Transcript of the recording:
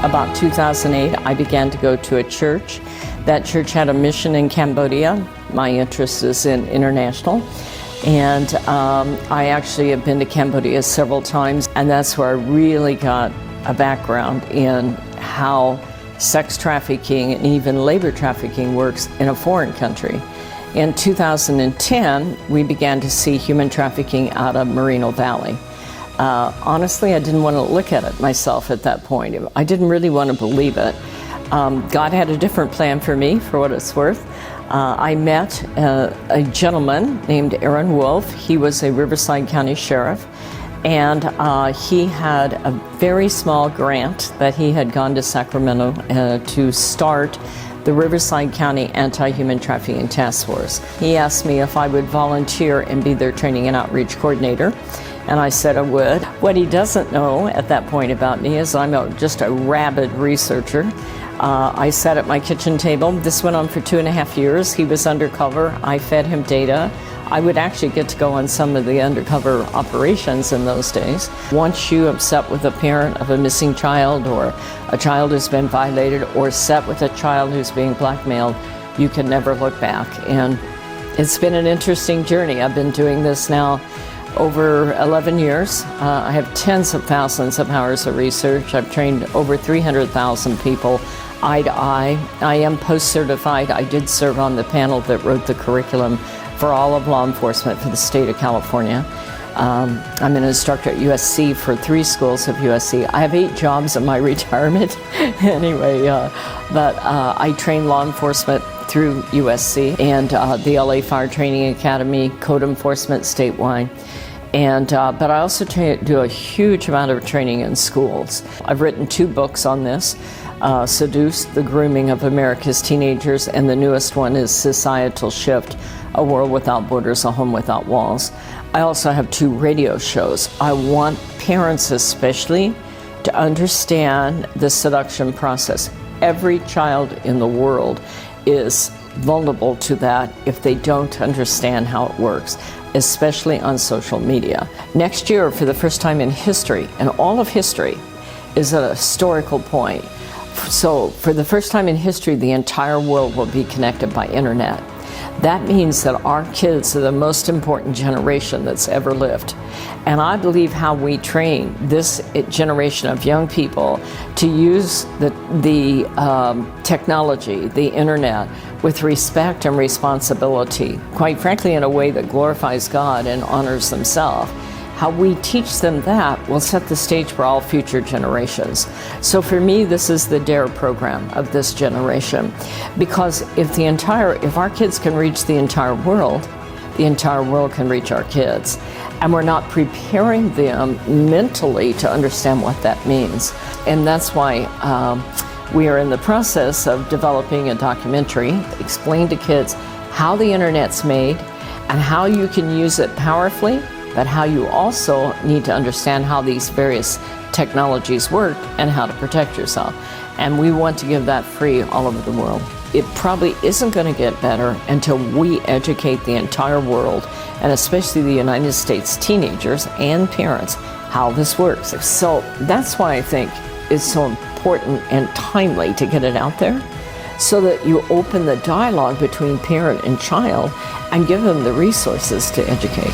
About 2008, I began to go to a church. That church had a mission in Cambodia. My interest is in international. And I actually have been to Cambodia several times, and that's where I really got a background in how sex trafficking and even labor trafficking works in a foreign country. In 2010, we began to see human trafficking out of Moreno Valley. Honestly, I didn't want to look at it myself at that point. I didn't really want to believe it. God had a different plan for me, for what it's worth. I met a gentleman named Aaron Wolf. He was a Riverside County sheriff, and he had a very small grant that he had gone to Sacramento to start the Riverside County Anti-Human Trafficking Task Force. He asked me if I would volunteer and be their training and outreach coordinator, and I said I would. What he doesn't know at that point about me is I'm just a rabid researcher. I sat at my kitchen table. This went on for 2.5 years. He was undercover. I fed him data. I would actually get to go on some of the undercover operations in those days. Once you upset with a parent of a missing child, or a child who's been violated, or set with a child who's being blackmailed, you can never look back. And it's been an interesting journey. I've been doing this now over 11 years. I have tens of thousands of hours of research. I've trained over 300,000 people eye to eye. I am post-certified. I did serve on the panel that wrote the curriculum for all of law enforcement for the state of California. I'm an instructor at USC for 3 schools of USC. I have 8 jobs in my retirement anyway, but I train law enforcement through USC and the LA Fire Training Academy, code enforcement statewide. And but I also do a huge amount of training in schools. I've written 2 books on this, Seduce: The Grooming of America's Teenagers, and the newest one is Societal Shift: A World Without Borders, A Home Without Walls. I also have 2 radio shows. I want parents especially to understand the seduction process. Every child in the world is vulnerable to that if they don't understand how it works, especially on social media. Next year, for the first time in history, and all of history is a historical point. So for the first time in history, the entire world will be connected by internet. That means that our kids are the most important generation that's ever lived. And I believe how we train this generation of young people to use the technology, the internet, with respect and responsibility, quite frankly in a way that glorifies God and honors themselves. How we teach them that will set the stage for all future generations. So for me, this is the DARE program of this generation. Because if our kids can reach the entire world can reach our kids. And we're not preparing them mentally to understand what that means. And that's why we are in the process of developing a documentary, explain to kids how the internet's made and how you can use it powerfully, but how you also need to understand how these various technologies work and how to protect yourself. And we want to give that free all over the world. It probably isn't going to get better until we educate the entire world, and especially the United States teenagers and parents, how this works. So that's why I think it's so important and timely to get it out there, so that you open the dialogue between parent and child and give them the resources to educate.